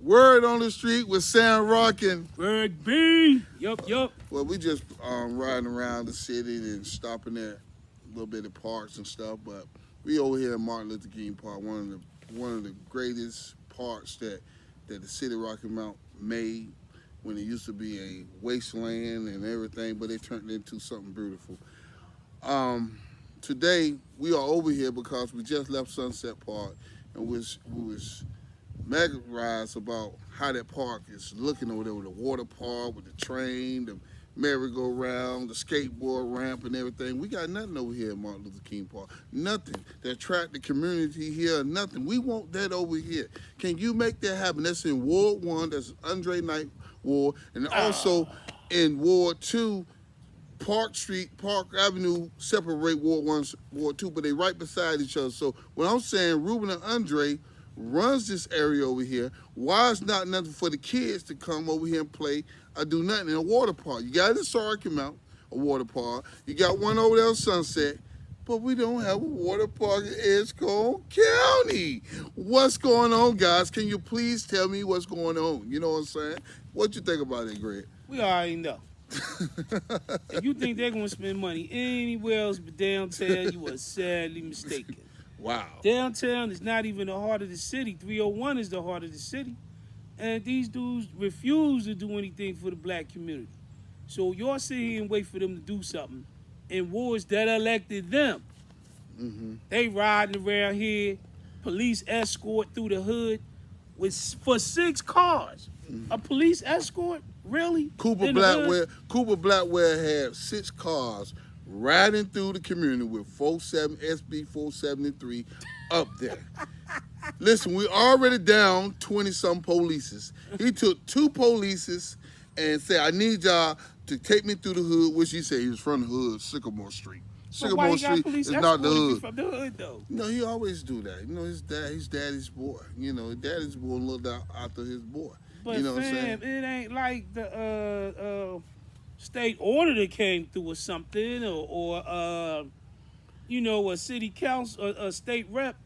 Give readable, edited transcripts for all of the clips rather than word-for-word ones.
Word on the street with Sam Rock and Gregb. Yup. well, we just riding around the city and stopping at a little bit of parks and stuff. But we over here in Martin Luther King Park, one of the greatest parks that the city of Rocky Mount made when it used to be a wasteland and everything, but they turned it into something beautiful. Today we are over here because we just left Sunset Park and we was mesmerized about how that park is looking over there with the water park, with the train, the merry-go-round, the skateboard ramp, and everything. We got nothing over here at Martin Luther King Park. Nothing to attract the community here. Nothing. We want that over here. Can you make that happen? That's in Ward 1. That's Andre Knight Ward. And also in Ward 2, Park Street, Park Avenue separate Ward 1, Ward 2, but they right beside each other. So when I'm saying Ruben and Andre runs this area over here, why is not nothing for the kids to come over here and play or do nothing in a water park? You got it in Sarky Mount, a water park. You got one over there on Sunset, but we don't have a water park in Edgecombe County. What's going on, guys? Can you please tell me what's going on? You know what I'm saying? What you think about it, Greg? We already know. If you think they're going to spend money anywhere else but downtown, you are sadly mistaken. Wow. Downtown is not even the heart of the city. 301 is the heart of the city. And these dudes refuse to do anything for the black community. So y'all sit here and wait for them to do something in wards that elected them. Mm-hmm. They riding around here, police escort through the hood for 6 cars. Mm-hmm. A police escort? Really? Cooper Blackwell had 6 cars riding through the community with SB 473 up there. Listen, we already down 20-some polices. He took 2 polices and said, I need y'all to take me through the hood, which he said he was from the hood, Sycamore Street. Sycamore Street is not the hood. From the hood, though? No, he always do that. You know, his daddy's boy. You know, his daddy's boy looked out after his boy. But you know fam, what I'm saying? it ain't like the state order that came through or something, or a city council, a state rep.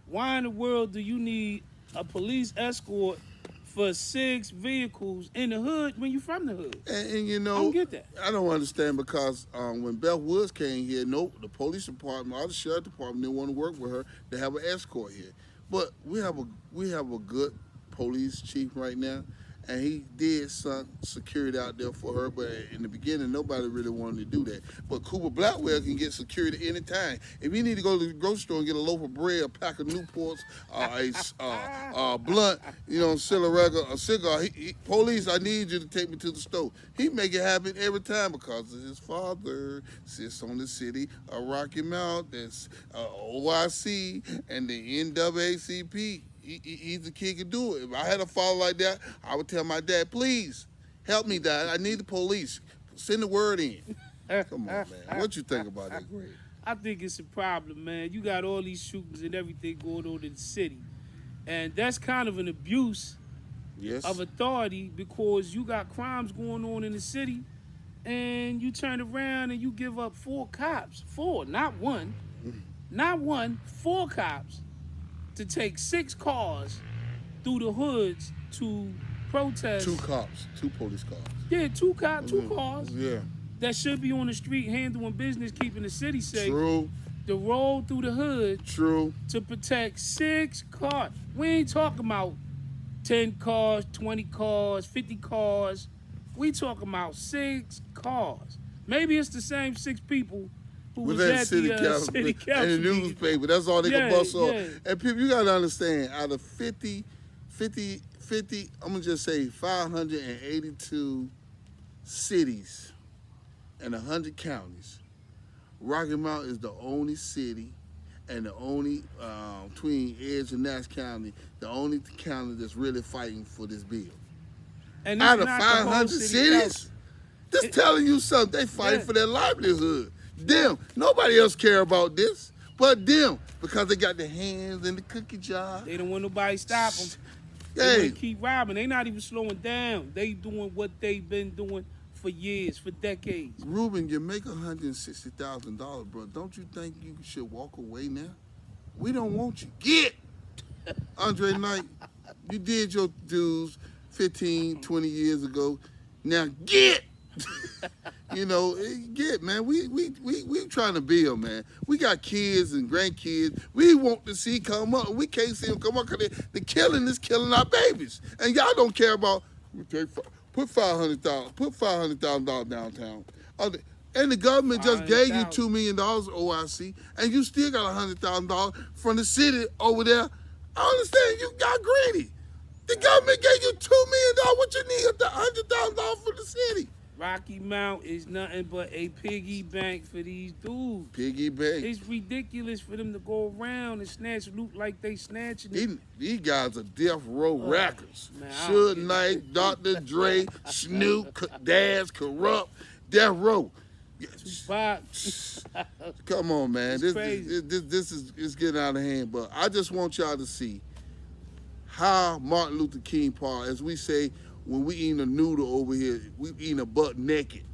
Why in the world do you need a police escort for 6 vehicles in the hood when you from the hood? And you know, I don't get that. I don't understand because when Beth Woods came here, the police department or the sheriff department didn't want to work with her to have an escort here. But we have a good police chief right now, and he did some security out there for her, but in the beginning, nobody really wanted to do that. But Cooper Blackwell can get security anytime. If you need to go to the grocery store and get a loaf of bread, a pack of Newports, a blunt, sell a cigar, police, I need you to take me to the store. He make it happen every time because his father sits on the city of Rocky Mount, that's OIC, and the NAACP. He's the kid can do it. If I had a father like that, I would tell my dad, please, help me, Dad. I need the police. Send the word in. Come on, man. What you think about that, Greg? I think it's a problem, man. You got all these shootings and everything going on in the city. And that's kind of an abuse of authority because you got crimes going on in the city and you turn around and you give up 4 cops. 4, not 1. Not 1, 4 cops to take 6 cars through the hoods to protest. 2 cops, 2 police cars. Yeah, 2 cars. Yeah. That should be on the street handling business, keeping the city safe. True. To roll through the hood. True. To protect 6 cars. We ain't talking about 10 cars, 20 cars, 50 cars. We talking about 6 cars. Maybe it's the same 6 people who was at the city council and the newspaper. That's all they can bust off. And people, you got to understand, out of 50, I'm going to just say 582 cities and 100 counties, Rocky Mount is the only city and the only, between Edge and Nash County, the only county that's really fighting for this bill. And out of 500 cities, just telling you something, they fighting for their livelihood. Them. Nobody else care about this but them because they got their hands in the cookie jar. They don't want nobody to stop them. They want to keep robbing. They not even slowing down. They doing what they've been doing for years, for decades. Ruben, you make $160,000, bro. Don't you think you should walk away now? We don't want you. Get Andre Knight. You did your dues 15, 20 years ago. Now get. You know, get, man. We trying to build, man. We got kids and grandkids. We want to see come up. We can't see them come up because the killing is killing our babies. And y'all don't care about. Put $500,000 downtown. And the government just gave you $2 million OIC, and you still got $100,000 from the city over there. I understand you got greedy. The government gave you $2 million. What you need the $100,000 from the city? Rocky Mount is nothing but a piggy bank for these dudes. Piggy bank. It's ridiculous for them to go around and snatch loot like they snatching it. These guys are death row rackers. Man, Suge Knight, Dr. Dre, Snoop, Daz, Corrupt, Death Row. Come on, man. This is getting out of hand. But I just want y'all to see how Martin Luther King Park, as we say, when we eating a noodle over here, we eating a butt naked.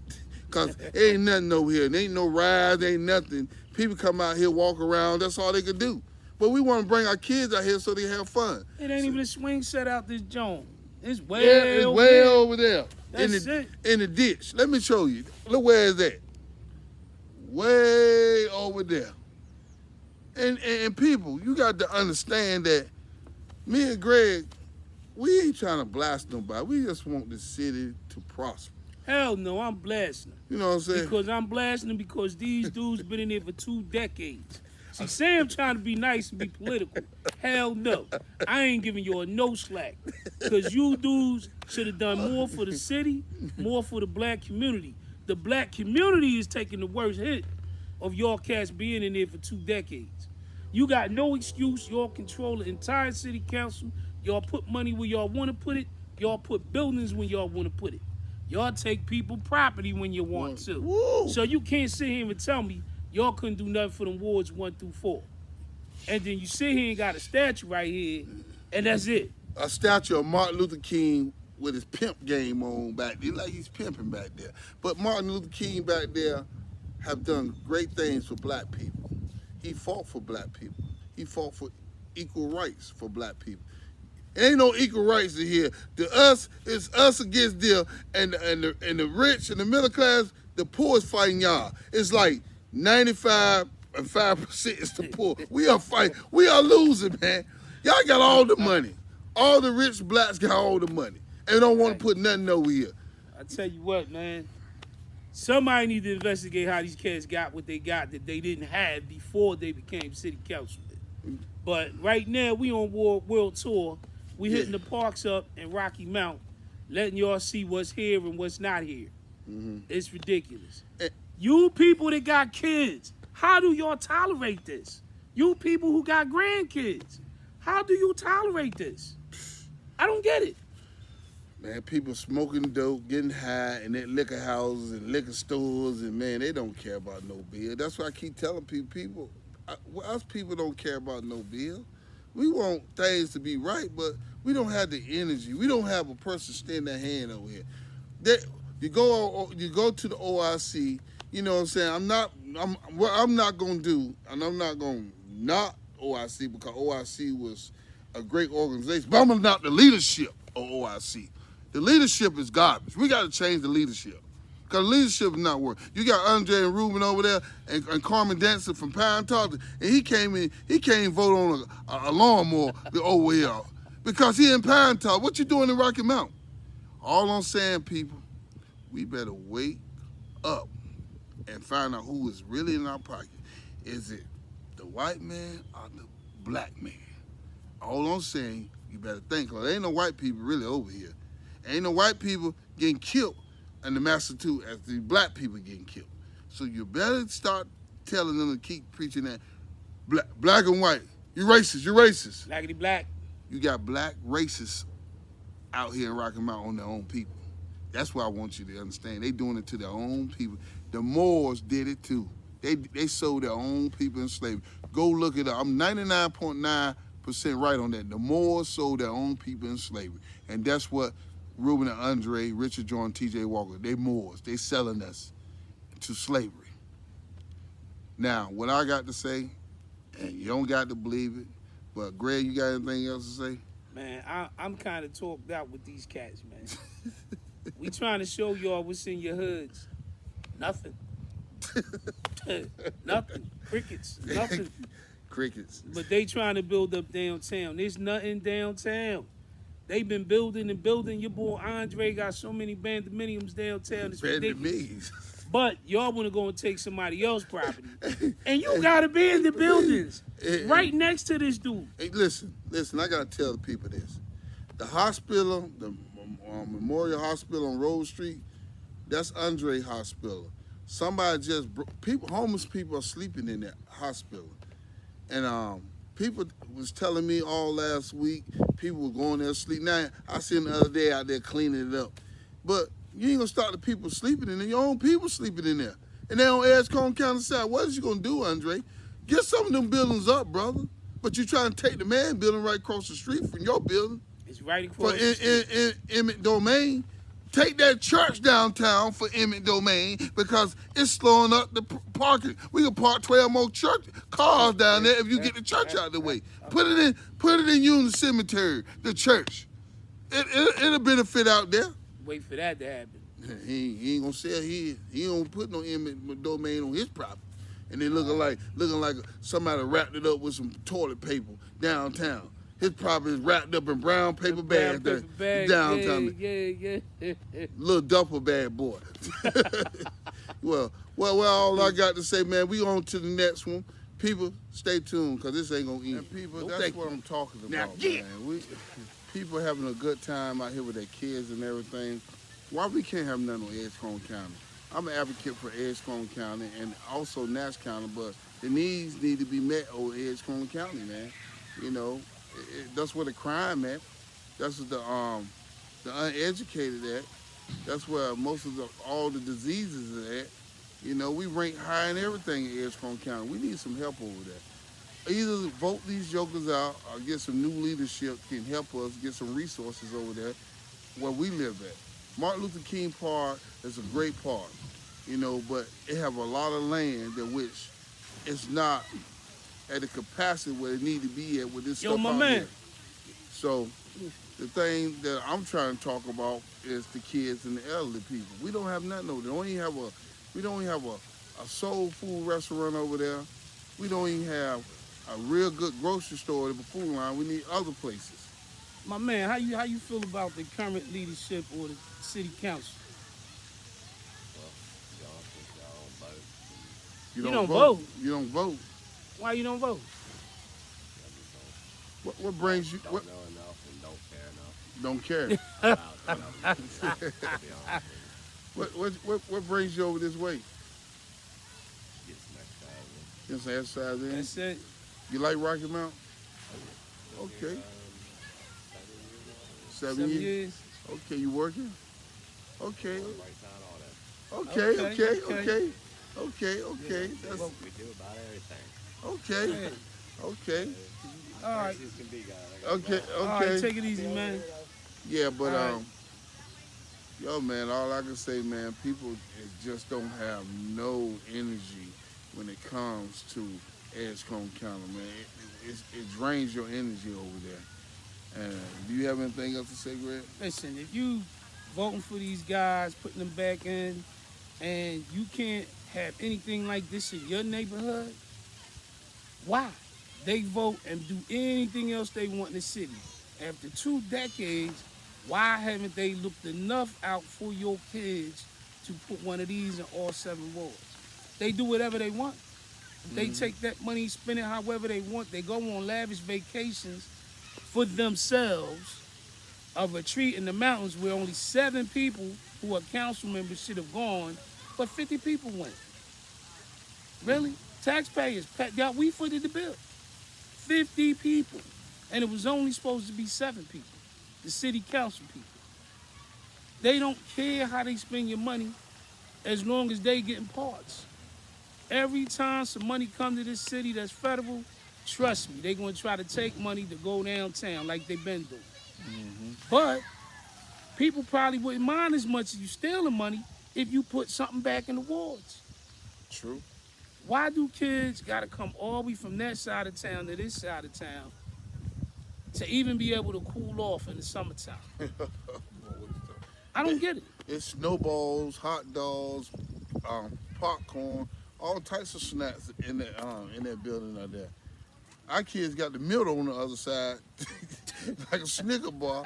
Because ain't nothing over here. There ain't no rides, ain't nothing. People come out here, walk around, that's all they can do. But we want to bring our kids out here so they have fun. It ain't even a swing set out this joint. It's way over there. That's it. In the ditch. Let me show you. Look where it's at. Way over there. And people, you got to understand that me and Greg, we ain't trying to blast nobody. We just want the city to prosper. Hell no, I'm blasting them. You know what I'm saying? Because I'm blasting them because these dudes been in there for 2 decades. See, Sam trying to be nice and be political. Hell no. I ain't giving you no slack. Because you dudes should have done more for the city, more for the black community. The black community is taking the worst hit of y'all cats being in there for 2 decades. You got no excuse. Y'all control the entire city council. Y'all put money where y'all want to put it. Y'all put buildings when y'all want to put it. Y'all take people property when you want to. Woo. So you can't sit here and tell me y'all couldn't do nothing for them wards 1 through 4. And then you sit here and got a statue right here, and that's it. A statue of Martin Luther King with his pimp game on back there, like he's pimping back there. But Martin Luther King back there have done great things for black people. He fought for black people. He fought for equal rights for black people. Ain't no equal rights in here. It's us against them, and the rich and the middle class. The poor is fighting y'all. It's like 95 and 5% is the poor. We are fighting. We are losing, man. Y'all got all the money. All the rich blacks got all the money, and don't want to put nothing over here. I tell you what, man. Somebody need to investigate how these cats got what they got that they didn't have before they became city councilmen. But right now, we on world tour. We hitting the parks up in Rocky Mount, letting y'all see what's here and what's not here. Mm-hmm. It's ridiculous. You people that got kids, how do y'all tolerate this? You people who got grandkids, how do you tolerate this? I don't get it. Man, people smoking dope, getting high in their liquor houses and liquor stores, and man, they don't care about no bill. That's why I keep telling us people don't care about no bill. We want things to be right, but we don't have the energy. We don't have a person stand their hand over here. You go to the OIC. You know what I'm saying? What I'm not gonna do, and I'm not gonna knock OIC because OIC was a great organization. But I'm gonna knock the leadership of OIC. The leadership is garbage. We got to change the leadership because leadership is not working. You got Andre and Ruben over there and Carmen Dancer from Pine Top, and he can't vote on a lawnmower over here because he in Pine Top. What you doing in Rocky Mount? All I'm saying, people, we better wake up and find out who is really in our pocket. Is it the white man or the black man? All I'm saying, you better think, because there ain't no white people really over here. Ain't no white people getting killed in the Massachusetts as the black people getting killed. So you better start telling them to keep preaching that black and white. You racist, you're racist. Blackity black. You got black racists out here in Rocky Mount on their own people. That's what I want you to understand. They doing it to their own people. The Moors did it too. They sold their own people in slavery. Go look it up. I'm 99.9% right on that. The Moors sold their own people in slavery. And that's what Ruben and Andre, Richard Jordan, T.J. Walker, they Moors. They selling us to slavery. Now, what I got to say, and you don't got to believe it, but Greg, you got anything else to say? Man, I'm kind of talked out with these cats, man. We trying to show y'all what's in your hoods. Nothing. Nothing. Crickets. Nothing. Crickets. But they trying to build up downtown. There's nothing downtown. They been building and building. Your boy Andre got so many condominiums downtown. It's ridiculous. But y'all want to go and take somebody else's property. And you got to be in the buildings right next to this dude. Hey, listen. I got to tell the people this. The hospital, the Memorial Hospital on Rose Street, that's Andre Hospital. Somebody homeless people are sleeping in that hospital. And people was telling me all last week, people were going there to sleep. Now, I seen the other day out there cleaning it up. But you ain't gonna stop the people sleeping in there. Your own people sleeping in there. And they on Edgecombe County side. What is you gonna do, Andre? Get some of them buildings up, brother. But you trying to take the man building right across the street from your building. It's right across the street. In Emmett Domain. Take that church downtown for Emmett Domain because it's slowing up the parking. We can park 12 more church cars down there if you get the church out of the way. Put it in Union Cemetery, the church. It'll benefit out there. Wait for that to happen. He ain't gonna sell his. He don't put no Emmett Domain on his property. And then looking like somebody wrapped it up with some toilet paper downtown. His property is wrapped up in brown paper bags downtown. Yeah. Little duffel bag boy. well, all I got to say, man, we on to the next one. People, stay tuned, because this ain't going to end. And people, that's what I'm talking about, man. People having a good time out here with their kids and everything. Why we can't have nothing on Edgecombe County? I'm an advocate for Edgecombe County and also Nash County, but the needs need to be met over Edgecombe County, man. You know, that's where the crime at. That's where the uneducated at. That's where most of all the diseases are at. You know, we rank high in everything in Edgecombe County. We need some help over there. Either vote these jokers out or get some new leadership can help us get some resources over there where we live at. Martin Luther King Park is a great park, you know, but it have a lot of land that which it's not at the capacity where it need to be at with this stuff out here. So the thing that I'm trying to talk about is the kids and the elderly people. We don't have nothing over there. We don't even have a soul food restaurant over there. We don't even have a real good grocery store at the food line. We need other places. My man, how you feel about the current leadership or the city council? You don't vote. You don't vote. Why you don't vote? What brings you? Don't know enough and don't care enough. Don't care. What brings you over this way? Get some exercise in. Get some exercise in. That's it. You like Rocky Mount? Okay. 7 years. Okay, you working? Okay. Okay. That's We do about everything. Okay. All right. Okay. All right, take it easy, man. Yeah, but yo, man, all I can say, man, people just don't have no energy when it comes to Edgecombe County, man. It drains your energy over there. And do you have anything else to say, Greg? Listen, if you voting for these guys, putting them back in, and you can't have anything like this in your neighborhood, why? They vote and do anything else they want in the city. After 2 decades, why haven't they looked enough out for your kids to put one of these in all 7 wards? They do whatever they want. They take that money, spend it however they want. They go on lavish vacations for themselves, a retreat in the mountains where only 7 people who are council members should have gone, but 50 people went. Really? Taxpayers, we footed the bill. 50 people. And it was only supposed to be 7 people, the city council people. They don't care how they spend your money as long as they getting parts. Every time some money come to this city that's federal, trust me, they're going to try to take money to go downtown like they've been doing. But people probably wouldn't mind as much as you stealing money if you put something back in the wards. True. Why do kids got to come all the way from that side of town to this side of town to even be able to cool off in the summertime. I don't get it. It's snowballs, hot dogs, popcorn, all types of snacks in that building out there. Our kids got the milk on the other side, like a Snicker bar.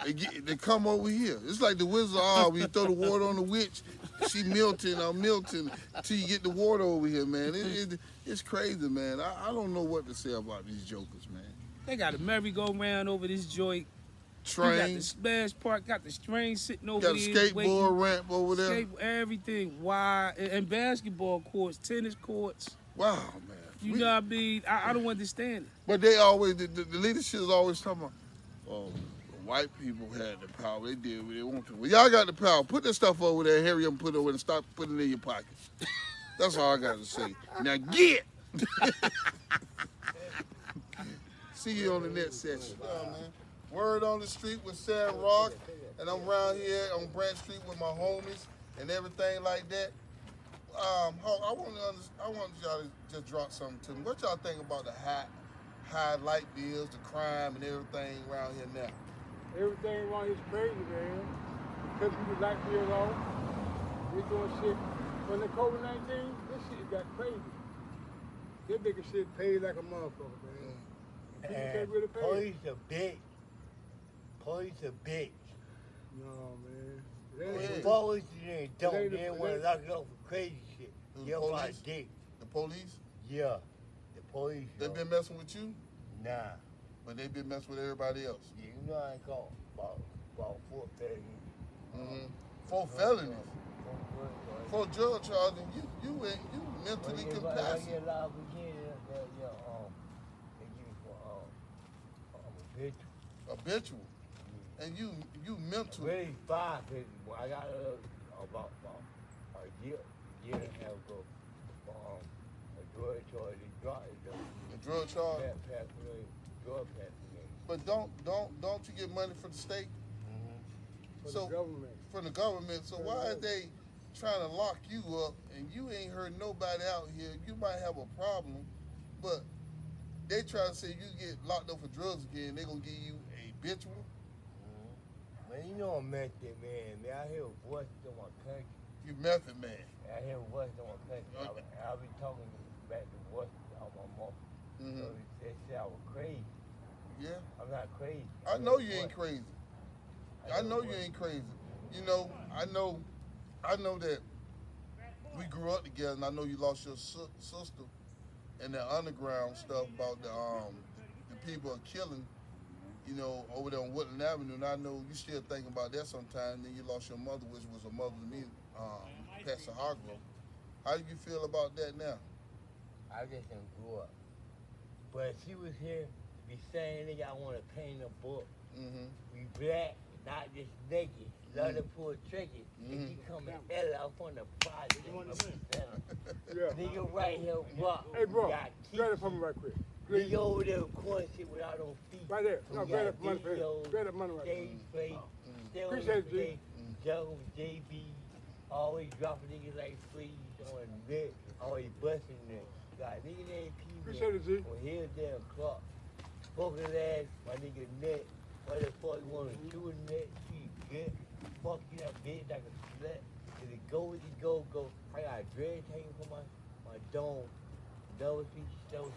They come over here. It's like the Wizard of Oz. When you throw the water on the witch, she melting till you get the water over here, man. It's crazy, man. I don't know what to say about these jokers, man. They got a merry-go-round over this joint. Train. You got the splash park, got the train sitting over got there. Got a skateboard ramp over there. Everything. Why? And basketball courts, tennis courts. Wow, man. You know what I mean? I don't understand it. But they always, the leadership is always talking about, oh, white people had the power. They did what they want to. Well, y'all got the power. Put that stuff over there, hurry up and put it over and stop putting it in your pocket. That's all I got to say. Now get! See you on the next session. Yeah, man. Word on the street with Sam Rock, and I'm around here on Branch Street with my homies and everything like that. I want y'all to just drop something to me. What y'all think about the high light bills, the crime, and everything around here now? Everything around here is crazy, man. Because people light bills off, they doing shit. When the COVID-19, this shit got crazy. They making shit paid like a motherfucker, man. People can't really pay. Police a bitch. Police a bitch. No, man. The police they want to lock it up for crazy shit. You're my dick. The police? Yeah. The police. They been messing with you? Nah. But they been messing with everybody else? Yeah, you know I ain't caught about 4 felonies. Mm-hmm. 4 felonies? 4 drug charges, you mentally compassionate. I get a lot of Virginia, they give me for habitual. And you mental. Really 5 people. I got about a year and a half ago for a drug charge. The drug charge? Drug paraphernalia. But don't you get money from the state? Mm-hmm. From the government. From the government. So why are they trying to lock you up and you ain't heard nobody out here? You might have a problem, but they try to say you get locked up for drugs again, they gonna give you a habitual. Man, you know I'm method man. I hear voices in my country. You method man. I hear voices in my country. I'll be talking back to voices out my mouth. Mm-hmm. So they say I was crazy. Yeah. I'm not crazy. I know you ain't crazy. I know you ain't crazy. You know, I know that we grew up together, and I know you lost your sister and that underground stuff about the people are killing, you know, over there on Woodland Avenue. And I know you still thinking about that sometimes. Then you lost your mother, which was a mother to me, Pastor Hargrove. How do you feel about that now? I just didn't grow up. But if she was here, be saying, nigga, I want to paint a book. Mm-hmm. We black, not just naked. Love to pull triggers. Nigga, you come and L up on the project. Yeah. Nigga right here, rock. Hey, bro, got grab it for me right quick. Nigga over there corn shit without no feet. Right there. No, We grab got that money for him. videos, Grab that money right there. stage play, still Appreciate it, G. play, Joe, JB, always dropping niggas like fleas on net, always busting them. Got nigga named P. Appreciate it, G. On his damn clock. Spoken ass, my nigga net. What the fuck you want to do in net? She good. Fuck you that bitch like a slut. If it go, it go. I got dreads hanging from my dome. Double feet slow.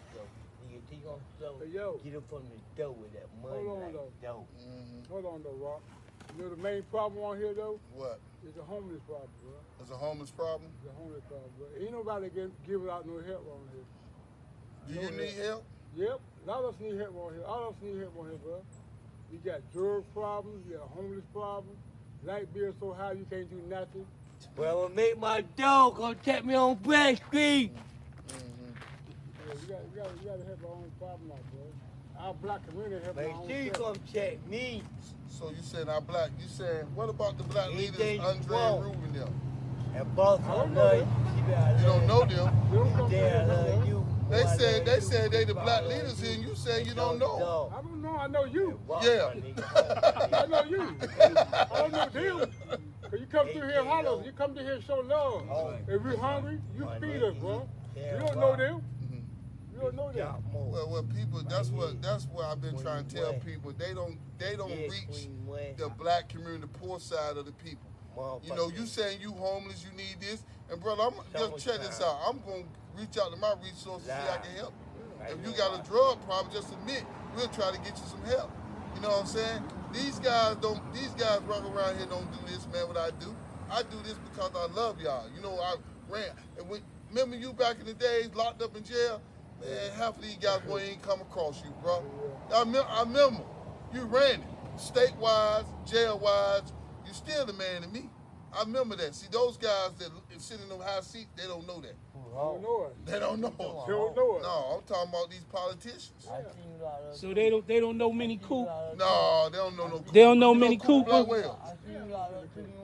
Nigga, think I'm slow. Hey, yo. Get up from the dough with that money. Hold on, like though. dough. Mm-hmm. Hold on, though, Rock. You know the main problem on here, though? What? Is the homeless problem, bro. It's a homeless problem? The homeless problem, bro. Ain't nobody giving out no help on here. Do you need help? Yep. A lot of us need help on here. All of us need help on here, bro. You got drug problems, you got a homeless problem, light bill so high you can't do nothing. Well, I'ma make my dough. Come check me on Branch Street. Yeah, you gotta help our own problem out, bro. Our black community help our Make own sure you self. come check me. So you saying our black, you saying, what about the black leaders, Anything you Andre want. and Ruben them? And boss, I I don't love know you. You don't know them. You don't come Yeah, I to love here, you. They I said love they you. said they the I black love leaders you. here, and you say you don't know. I don't know, I know you. Yeah. I know you. I don't know them. Cause you come through here hollow, you come to here and show love. Oh. If we're hungry, you My feed nigga, us, bro. yeah, You don't bro. know them. You don't know that. Well, people. That's what I've been trying to tell people. They don't reach the black community, the poor side of the people. You know, you saying you homeless, you need this, and brother, I'm just check this out. I'm gonna reach out to my resources, see how I can help you. If you got a drug problem, just admit we'll try to get you some help. You know what I'm saying? These guys walk around here don't do this, man. What I do this because I love y'all. You know, I ran. And remember you back in the days, locked up in jail? Man, half of these guys won't even come across you, bro. I remember you ran it. State-wise, jail-wise, you still the man to me. I remember that. See, those guys that sit in them high seats, they don't know that. Don't know it. They don't know it. Don't know it. No, I'm talking about these politicians. So they don't know Mini Coop. No, they don't know no Cooper. They don't know You Mini Cooper Cooper. Blackwell.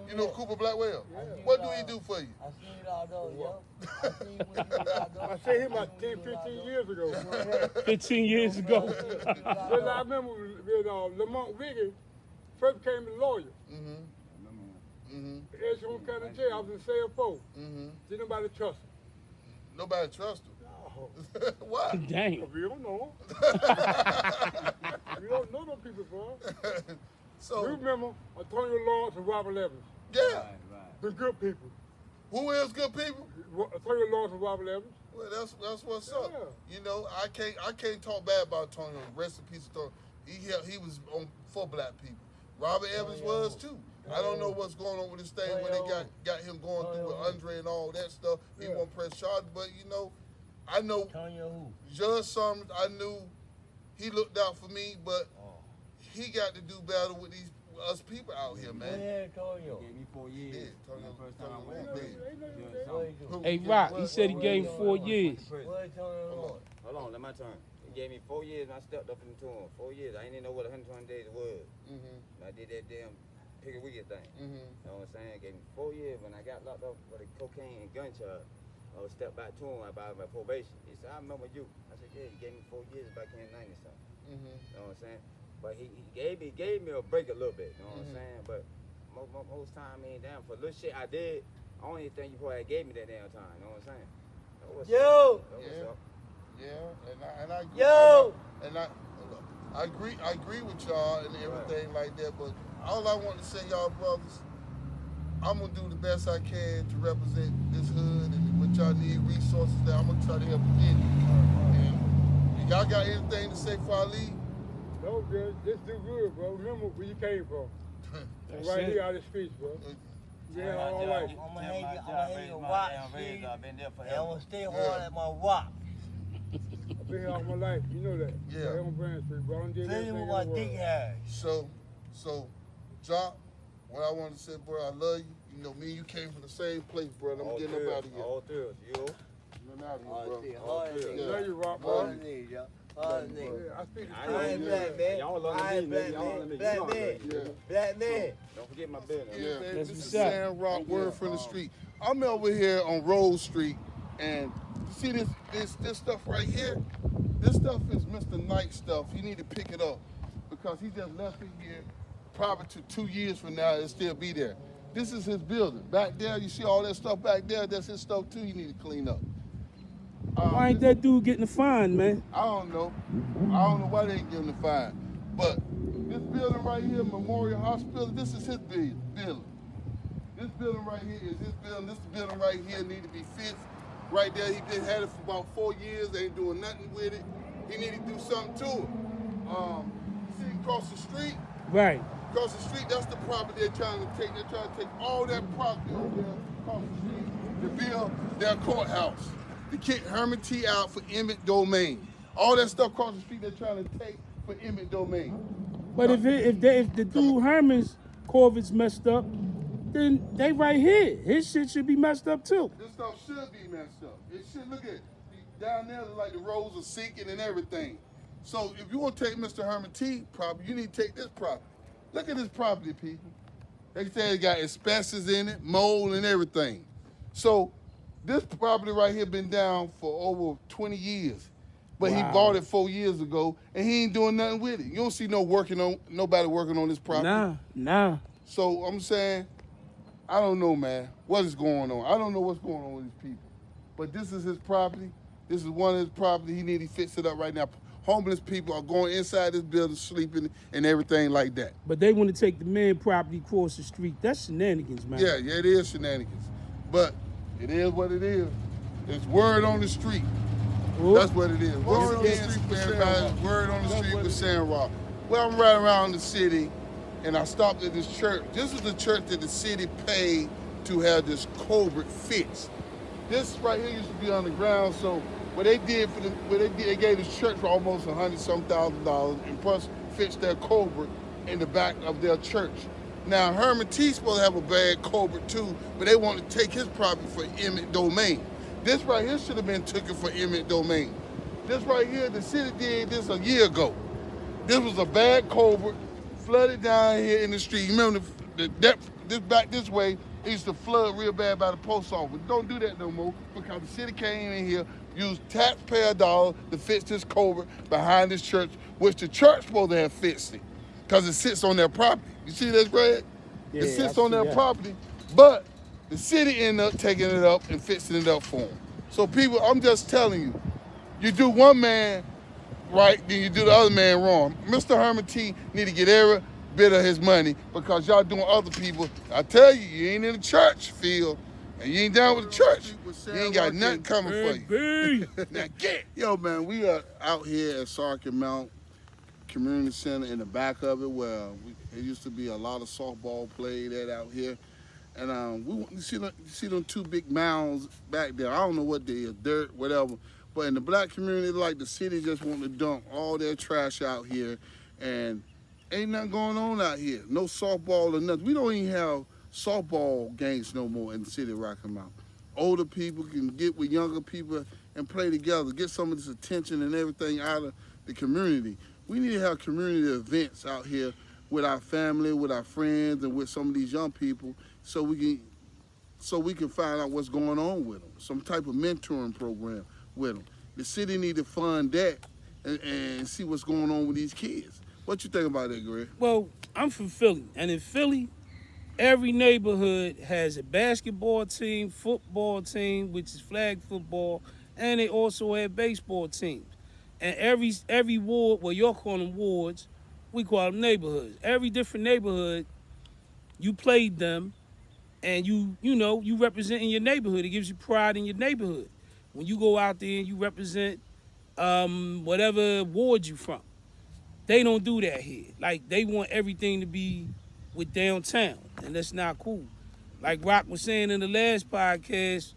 You know Cooper Blackwell? What do he do for you? I say him about 10, 15 years ago. 15 years ago. But I remember when Lamont Wiggins first became a lawyer. Edgewood County Jail, I was in cell 4. Didn't nobody trust him. Nobody trusts him. No. Why? Damn. We don't know him. We don't know those people, bro. So, You remember Antonio Lawrence and Robert Evans. yeah. The good people. Who is good people? Antonio Lawrence and Robert Evans. Well, that's what's up. Yeah. You know, I can't talk bad about Antonio. Rest in peace, Antonio. He was for black people. Robert Evans was too. I don't know what's going on with this thing when they got him going through with Andre and all that stuff. He won't press charges, but you know, I know Judge Summers. I knew he looked out for me, but he got to do battle with us people out here, man. Antonio. Gave me 4 years. Yeah, Antonio, First time I Antonio, went. Hey, Rock, he said he gave him 4 years. Hold Hold on, let my turn. He gave me 4 years and I stepped up into him. 4 years. I didn't even know what 120 days was. I did that damn pick a weekend thing. You know what I'm saying? Gave me 4 years. When I got locked up for the cocaine and gun charge, I was stepped back to him about my probation. He said, I remember you. I said, yeah, he gave me 4 years back in 90 something. You know what I'm saying? But he gave me a break a little bit, you know what I'm saying? But most time, I mean, damn, for little shit I did, I don't even think you probably gave me that damn time, you know what I'm saying? Yo! Yeah, and I agree. Yo! And I agree with y'all and everything like that, but all I want to say, y'all brothers, I'm gonna do the best I can to represent this hood and what y'all need resources that I'm gonna try to help you get. And y'all got anything to say before I leave? No, good. Just do good, bro. Remember where you came from. Right here out of the streets, bro. Yeah, all right. I'm gonna hang your rock. I've been there And I'm gonna stay hard at my rock. I've been here all my life. You know that. Yeah. Right on Grand Street, bro. I done did Tell everything me in what the dick world. has. So, Jock, what I want to say, bro, I love you. You know, me and you came from the same place, brother. I'm getting up out of here. All through you. I'm out of here, bro. Hard Yeah. nigga. Love you, Rock, bro. Hard nigga, yo. Hard Yeah, nigga. I speak the I I ain't truth. black man. Y'all love I ain't me, black y'all love man. me. Black Y'all man. love me. Black man. Don't forget my business. Yeah, That's this what's is up. Sam Rock, word from the street. I'm over here on Rose Street, and you see this stuff right here? This stuff is Mr. Knight stuff. You need to pick it up because he just left it here. Probably to 2 years from now, it'll still be there. This is his building. Back there, you see all that stuff back there? That's his stuff too. You need to clean up. Why ain't that dude getting the fine, man? I don't know. I don't know why they ain't giving the fine. But this building right here, Memorial Hospital, this is his building. This building right here is his building. This building right here need to be fixed. Right there, he been had it for about 4 years. They ain't doing nothing with it. He need to do something to it. See across the street? Right. Across the street, that's the property they're trying to take. They're trying to take all that property over there across the street to build their courthouse. To kick Herman T out for eminent domain. All that stuff across the street they're trying to take for eminent domain. But if the dude Herman's Corvettes messed up, then they right here. His shit should be messed up too. This stuff should be messed up. It should look at down there like the roads are sinking and everything. So if you want to take Mr. Herman T property, you need to take this property. Look at this property, people. They say it got asbestos in it, mold and everything. So this property right here been down for over 20 years. But he bought it 4 years ago and he ain't doing nothing with it. You don't see nobody working on this property. Nah. So I'm saying, I don't know, man, what is going on. I don't know what's going on with these people. But this is his property. This is one of his property. He need to fix it up right now. Homeless people are going inside this building, sleeping and everything like that. But they want to take the man property across the street. That's shenanigans, man. Yeah, it is shenanigans. But it is what it is. It's word on the street. That's what it is. Word on the street for everybody. Word on the street with Sandrock. Well, I'm right around the city, and I stopped at this church. This is the church that the city paid to have this culvert fixed. This right here used to be underground, so what they did they gave this church for almost $100,000 and plus fixed their culvert in the back of their church. Now Herman T supposed to have a bad culvert too, but they wanted to take his property for eminent domain. This right here should have been taken for eminent domain. This right here, the city did this a year ago. This was a bad culvert, flooded down here in the street. You remember this back this way, it used to flood real bad by the post office. Don't do that no more because the city came in here, used taxpayer dollars to fix this culvert behind this church, which the church supposed to have fixed it because it sits on their property. You see this, Greg? Yeah, it sits on their property, but the city ended up taking it up and fixing it up for them. So people, I'm just telling you, you do one man right, then you do the other man wrong. Mr. Herman T need to get every bit of his money because y'all doing other people. I tell you, you ain't in the church field and you ain't down with the church. You ain't got nothing coming for you. Now get. Yo, man, we are out here at Sarkin Mount Community Center in the back of it where it used to be a lot of softball played at out here. And you see them two big mounds back there. I don't know what they is, dirt, whatever. But in the black community, like the city just want to dump all their trash out here. And ain't nothing going on out here. No softball or nothing. We don't even have softball games no more in the city of Rocky Mount. Older people can get with younger people and play together, get some of this attention and everything out of the community. We need to have community events out here with our family, with our friends, and with some of these young people so we can find out what's going on with them. Some type of mentoring program with them. The city need to fund that and see what's going on with these kids. What you think about that, Greg? Well, I'm from Philly, and in Philly, every neighborhood has a basketball team, football team, which is flag football, and they also have baseball teams. And every ward, well, y'all call them wards, we call them neighborhoods. Every different neighborhood, you played them, and you representing your neighborhood. It gives you pride in your neighborhood. When you go out there and you represent whatever ward you from. They don't do that here. Like, they want everything to be with downtown, and that's not cool. Like Rock was saying in the last podcast,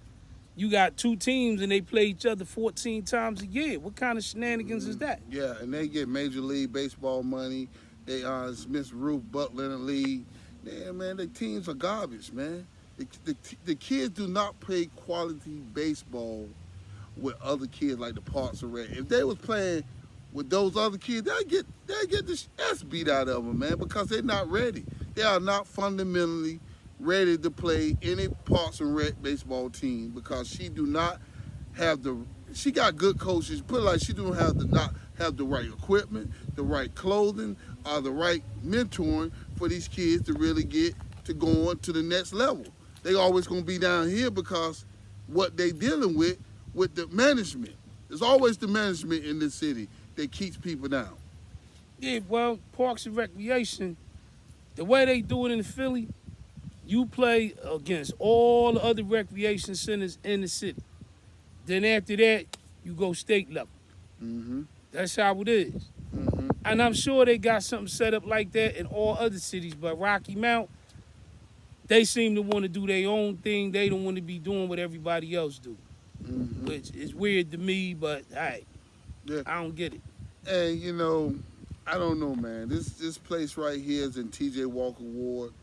you got two teams and they play each other 14 times a year. What kind of shenanigans is that? Yeah, and they get Major League Baseball money. They Miss Ruth Butler in the league. Yeah, man, the teams are garbage, man. The kids do not play quality baseball with other kids like the Parks and Rec. If they was playing with those other kids, they'll get the ass beat out of them, man, because they're not ready. They are not fundamentally ready to play any Parks and Rec baseball team because she got good coaches, put it like she don't not have the right equipment, the right clothing, or the right mentoring for these kids to really get to go on to the next level. They always gonna be down here because what they dealing with the management. There's always the management in this city that keeps people down. Yeah, well, Parks and Recreation, the way they do it in Philly, you play against all the other recreation centers in the city. Then after that, you go state level. Mm-hmm. That's how it is. Mm-hmm. And I'm sure they got something set up like that in all other cities, but Rocky Mount, they seem to want to do their own thing. They don't want to be doing what everybody else do, Mm-hmm. which is weird to me, but I don't get it. And, I don't know, man. This place right here is in T.J. Walker Ward.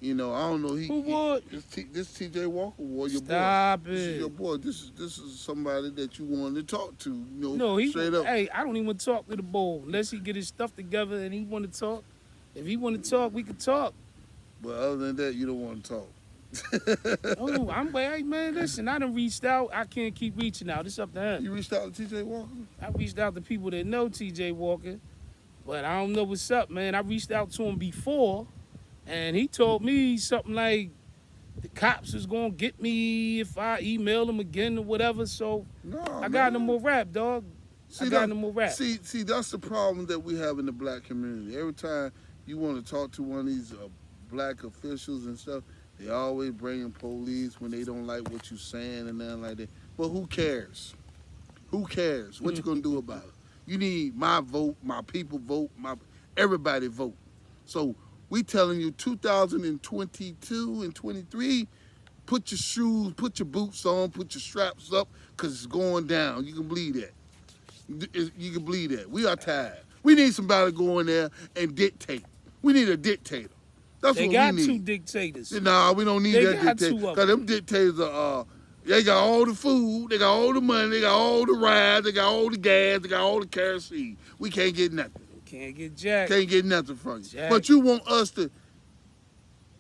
I don't know. Who Ward? This T.J. Walker Ward, your boy. Stop it. This is your boy. This is somebody that you wanted to talk to, No, straight up. Hey, I don't even want to talk to the boy unless he get his stuff together and he want to talk. If he want to talk, we can talk. But other than that, you don't want to talk. Oh, hey, man, listen, I done reached out. I can't keep reaching out. It's up to him. You reached out to T.J. Walker? I reached out to people that know T.J. Walker, but I don't know what's up, man. I reached out to him before, and he told me something like the cops is gonna get me if I email them again or whatever. So No, I got no man. more rap, dog. See, I got no more rap. See, that's the problem that we have in the black community. Every time you want to talk to one of these black officials and stuff, they always bring in police when they don't like what you're saying and nothing like that. But who cares? Who cares? What you gonna do about it? You need my vote, my people vote, my everybody vote. So we telling you 2022 and 23, put your shoes, put your boots on, put your straps up, cause it's going down. You can believe that. You can believe that. We are tired. We need somebody to go in there and dictate. We need a dictator. That's They what got we need. two dictators. Nah, we don't need They that got dictator. two of Because them dictators are, they got all the food, they got all the money, they got all the rides, they got all the gas, they got all the kerosene. We can't get nothing. Can't get jacked. Can't get nothing from you. Jack. But you want us to,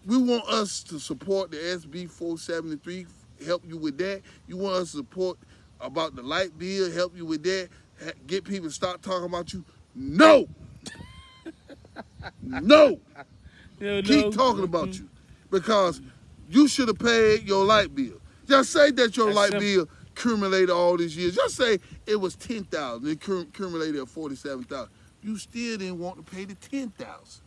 we want us to support the SB 473, help you with that. You want us to support about the light bill, help you with that. Get people to stop talking about you. No. No. Keep talking about you. Because you should have paid your light bill. Just say that your light bill accumulated all these years. Just say it was $10,000. It accumulated at $47,000. You still didn't want to pay the $10,000.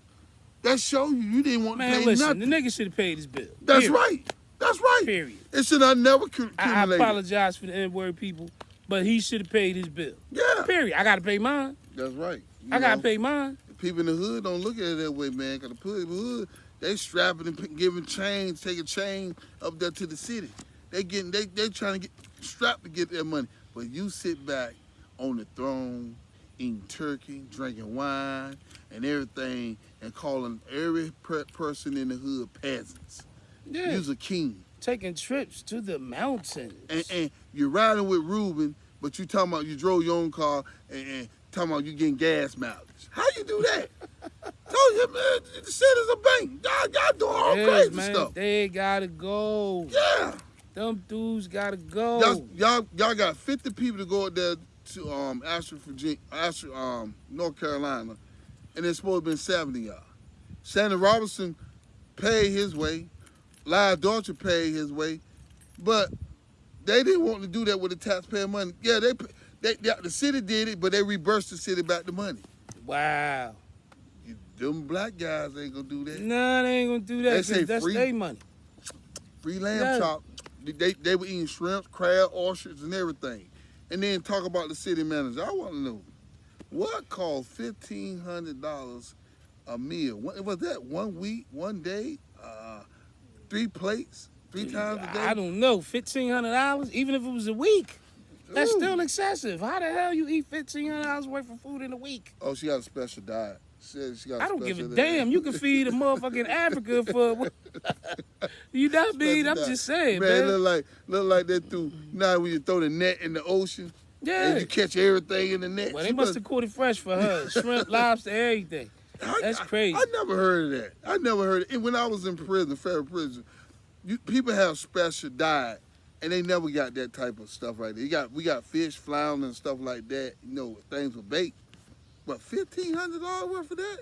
That show you didn't want to pay listen, nothing. the nigga should have paid his bill. That's Period. right. That's right. Period. It should have never I accumulated. apologize for the N-word people, but he should have paid his bill. Yeah. Period. I gotta pay mine. That's right. I gotta pay mine. People in the hood don't look at it that way, man. Cause the people in the hood, they strapping and giving chains, taking chain up there to the city. They trying to get strapped to get their money. But you sit back on the throne, eating turkey, drinking wine, and everything, and calling every person in the hood peasants. Yeah. You's a king. Taking trips to the mountains. And you're riding with Ruben, but you talking about you drove your own car and talking about you getting gas mileage. How you do that? Told you, man, the city's a bank. Y'all doing all crazy man, stuff. they gotta go. Yeah. Them dudes gotta go. Y'all got 50 people to go out there to North Carolina, and there's supposed to be 70 y'all. Sandra Robinson paid his way. Lyle Dorcher paid his way, but they didn't want to do that with the taxpayer money. Yeah, the city did it, but they reimbursed the city back the money. Wow. Them black guys ain't gonna do that. Nah, they ain't gonna do that. They say That's free- their money. Free lamb Yeah. chop. They were eating shrimp, crab, oysters, and everything. And then talk about the city manager. I want to know what cost $1,500 a meal. What was that? 1 week, 1 day, 3 plates, 3 times a day. I don't know. $1,500, even if it was a week. That's Ooh. still excessive. How the hell you eat $1,500 worth of food in a week? Oh, she got a special diet. She got I don't give a special damn. You can feed a motherfucking Africa for. You know what I mean? I'm diet. just saying, Man, man. it look like they threw. Now when you throw the net in the ocean, Yeah. and you catch everything in the net. Well, they must have caught it fresh for her. Shrimp, lobster, everything. That's crazy. I never heard of that. I never heard it. And when I was in prison, federal prison, people have special diet, and they never got that type of stuff right there. We got fish, flounder, and stuff like that. You know, things with bait. But $1,500 worth of that?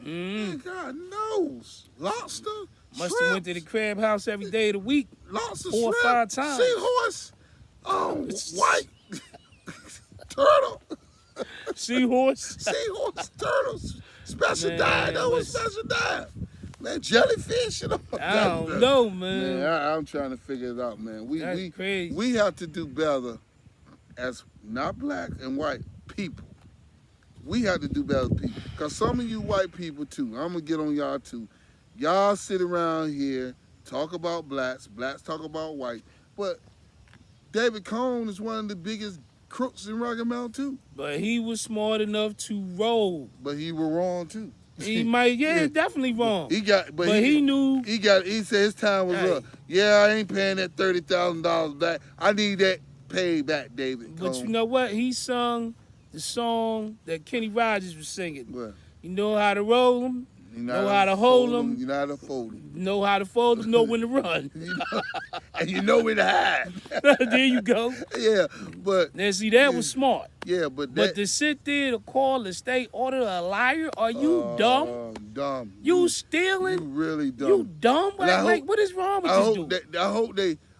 Man, God knows. Lobster, Must have went to the crab house every day of the week. lobster, 4 or shrimp, 5 times. seahorse, white turtle, Seahorse. turtles, special Man, diet. That was listen. special diet. Man, jellyfish. You know, I don't know, man. Man, I'm trying to figure it out, man. That's crazy. We have to do better as not black and white people. We have to do better as people. Because some of you white people, too, I'm going to get on y'all, too. Y'all sit around here, talk about blacks talk about white. But David Cone is one of the biggest crooks in Rocky Mountain, too. But he was smart enough to roll. But he was wrong, too. He might, definitely wrong. He knew. He said his time was up. Yeah, I ain't paying that $30,000 back. I need that paid back, David Cone. But you know what? He sung the song that Kenny Rogers was singing. What? You know how to roll 'em? Know how to hold them. You know how to fold them. Know how to fold them. Know when to run. And you know where to hide. There you go. Yeah, but Now see, that was smart. yeah, but But to sit there to call the state auditor a liar, are you dumb? Dumb. You stealing? You really dumb. You dumb? Like, what is wrong with this dude?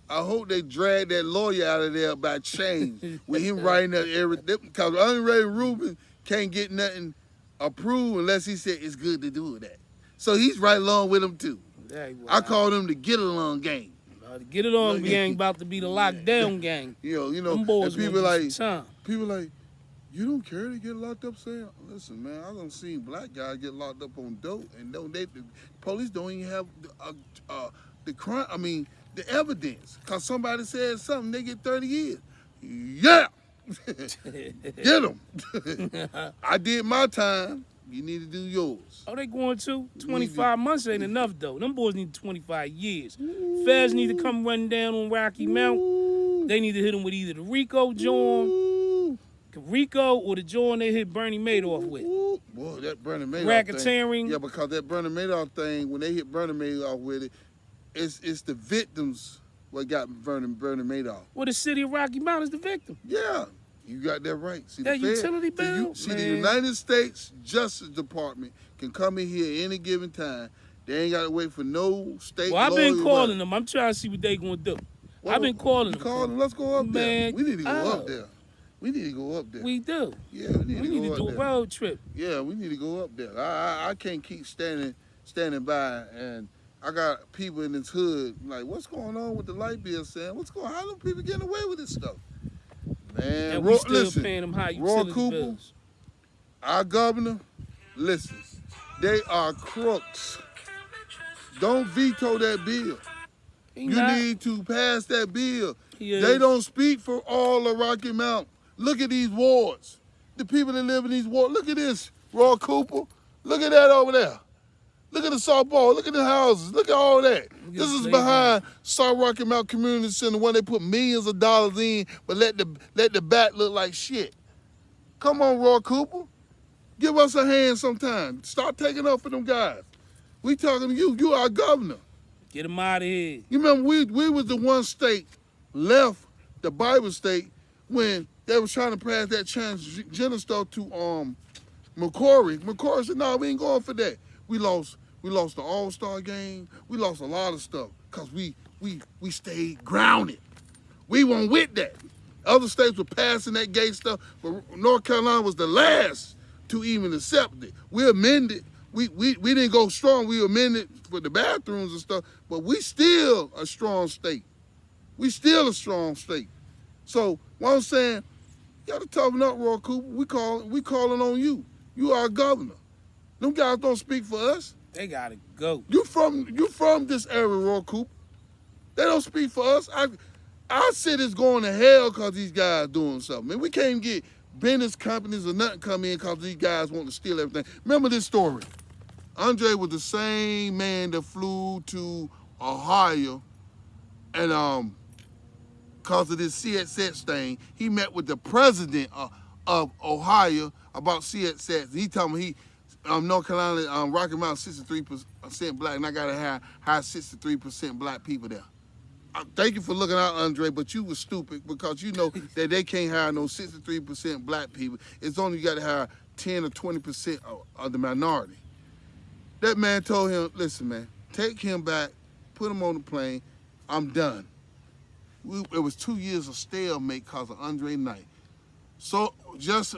I hope they drag that lawyer out of there by chain with him writing that everything, because Andre Rubin can't get nothing approved unless he said it's good to do that. So he's right along with him too. I call them the get along gang. The get along gang about to be the lockdown gang. You know, Them boys and people like, time. you don't care to get locked up, saying, listen, man, I done seen black guys get locked up on dope, and the police don't even have the crime. I mean, the evidence. Cause somebody said something, they get 30 years. Yeah, get them. I did my time. You need to do yours. Oh, they going to? 25 months ain't enough, though. Them boys need 25 years. Feds need to come running down on Rocky Mount. They need to hit them with either the Rico joint, Rico, or the joint they hit Bernie Madoff with. Boy, that Bernie Madoff Racketeering. thing. Yeah, because that Bernie Madoff thing, when they hit Bernie Madoff with it, it's the victims what got Bernie Madoff. Well, the city of Rocky Mount is the victim. Yeah. You got that right. See, that utility bill? The United States Justice Department can come in here any given time. They ain't got to wait for no state law. Well, I've been calling them. I'm trying to see what they going to do. I've been calling them. Let's go up there. Man, we need to go up there. We need to go up there. We do. Yeah, we need to do a road trip. Yeah, we need to go up there. I can't keep standing by, and I got people in this hood like, what's going on with the light bill, Sam? How do people getting away with this stuff? Man, and we still paying them high utility bills. Our governor, listen, they are crooks. Don't veto that bill. You need to pass that bill. They don't speak for all of Rocky Mount. Look at these wards. The people that live in these wards. Look at this, Roy Cooper. Look at that over there. Look at the softball. Look at the houses. Look at all that. This is behind South Rocky Mount Community Center, where they put millions of dollars in, but let the bat look like shit. Come on, Roy Cooper. Give us a hand sometime. Start taking up for them guys. We talking to you. You our governor. Get them out of here. You remember we was the one state left, the Bible state, when they was trying to pass that transgender stuff to McCory. McCory said, no, we ain't going for that. We lost the All-Star game. We lost a lot of stuff because we stayed grounded. We weren't with that. Other states were passing that gay stuff, but North Carolina was the last to even accept it. We amended. We didn't go strong. We amended for the bathrooms and stuff, but we still a strong state. We still a strong state. So what I'm saying, you got to toughen up, Roy Cooper. We calling on you. You are governor. Them guys don't speak for us. They gotta go. You from this area, Roy Cooper. They don't speak for us. Our city's going to hell because these guys doing something. Man, we can't get business companies or nothing come in because these guys want to steal everything. Remember this story. Andre was the same man that flew to Ohio, and because of this CSX thing, he met with the president of Ohio about CSX. He told me North Carolina, Rocky Mount, 63% black, and I got to hire 63% black people there. Thank you for looking out, Andre, but you was stupid because you know that they can't hire no 63% black people. It's only you got to hire 10 or 20% of the minority. That man told him, listen, man, take him back, put him on the plane, I'm done. It was 2 years of stalemate because of Andre Knight. So just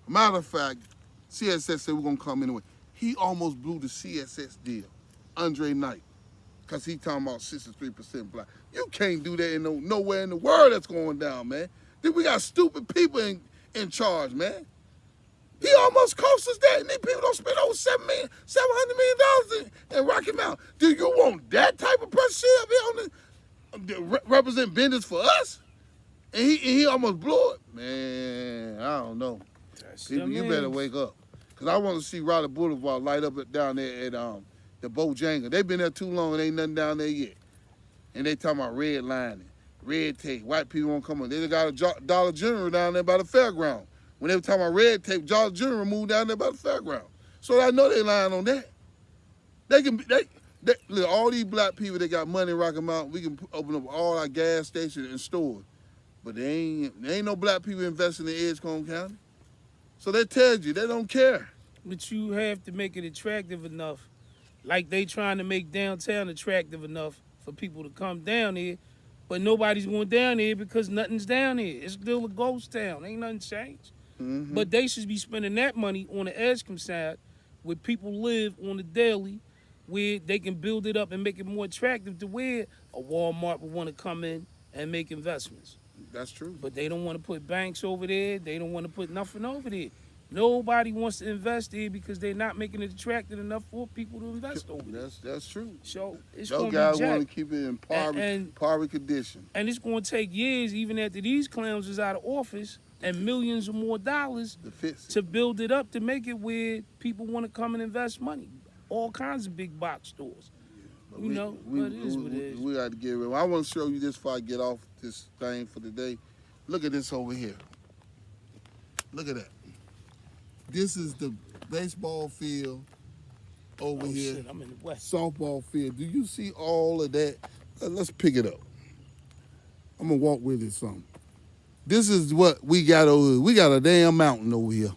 matter of fact, CSX said we're going to come anyway. He almost blew the CSX deal, Andre Knight, because he talking about 63% black. You can't do that in nowhere in the world that's going down, man. Then we got stupid people in charge, man. He almost cost us that, and these people don't spend over $700 million in Rocky Mount. Do you want that type of person up here on the represent business for us? And he almost blew it. Man, I don't know. People, you better wake up. Because I want to see Raleigh Boulevard light up down there at the Bojangles. They've been there too long and ain't nothing down there yet. And they talking about red lining, red tape. White people won't come on. They got a Dollar General down there by the fairground. When they were talking about red tape, Dollar General moved down there by the fairground. So I know they lying on that. They can look, all these black people that got money in Rocky Mountain, we can open up all our gas stations and stores. But there ain't no black people investing in Edgecombe County. So that tells you they don't care. But you have to make it attractive enough. Like they trying to make downtown attractive enough for people to come down here. But nobody's going down here because nothing's down here. It's still a ghost town. Ain't nothing changed. Mm-hmm. But they should be spending that money on the Edgecombe side where people live on the daily, where they can build it up and make it more attractive to where a Walmart would want to come in and make investments. That's true. But they don't want to put banks over there. They don't want to put nothing over there. Nobody wants to invest there because they're not making it attractive enough for people to invest over there. That's true. So it's Those going to guys be want to jacked. keep it in And- poverty condition. And it's going to take years, even after these clowns is out of office, and millions or more dollars To fix it. to build it up to make it where people want to come and invest money. All kinds of big box stores. But it is what it is. We got to get rid of it. I want to show you this before I get off this thing for today. Look at this over here. Look at that. This is the baseball field over here. Shit, I'm in the west. Softball field. Do you see all of that? Let's pick it up. I'm going to walk with it some. This is what we got over here. We got a damn mountain over here.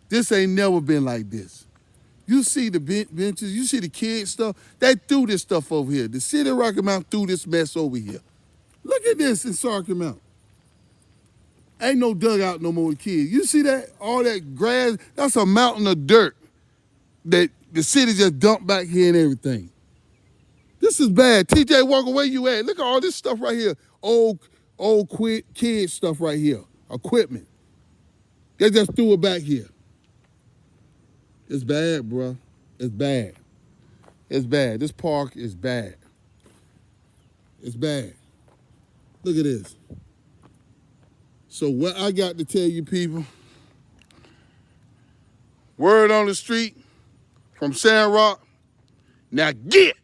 This ain't never been like this. You see the benches, you see the kids stuff. They threw this stuff over here. The city of Rocky Mountain threw this mess over here. Look at this in Rocky Mountain. Ain't no dugout no more with kids. You see that? All that grass, that's a mountain of dirt that the city just dumped back here and everything. This is bad. TJ Walker, where you at? Look at all this stuff right here. Old kid stuff right here. Equipment. They just threw it back here. It's bad, bro. It's bad. It's bad. This park is bad. It's bad. Look at this. So what I got to tell you people, word on the street from Sand Rock, now get!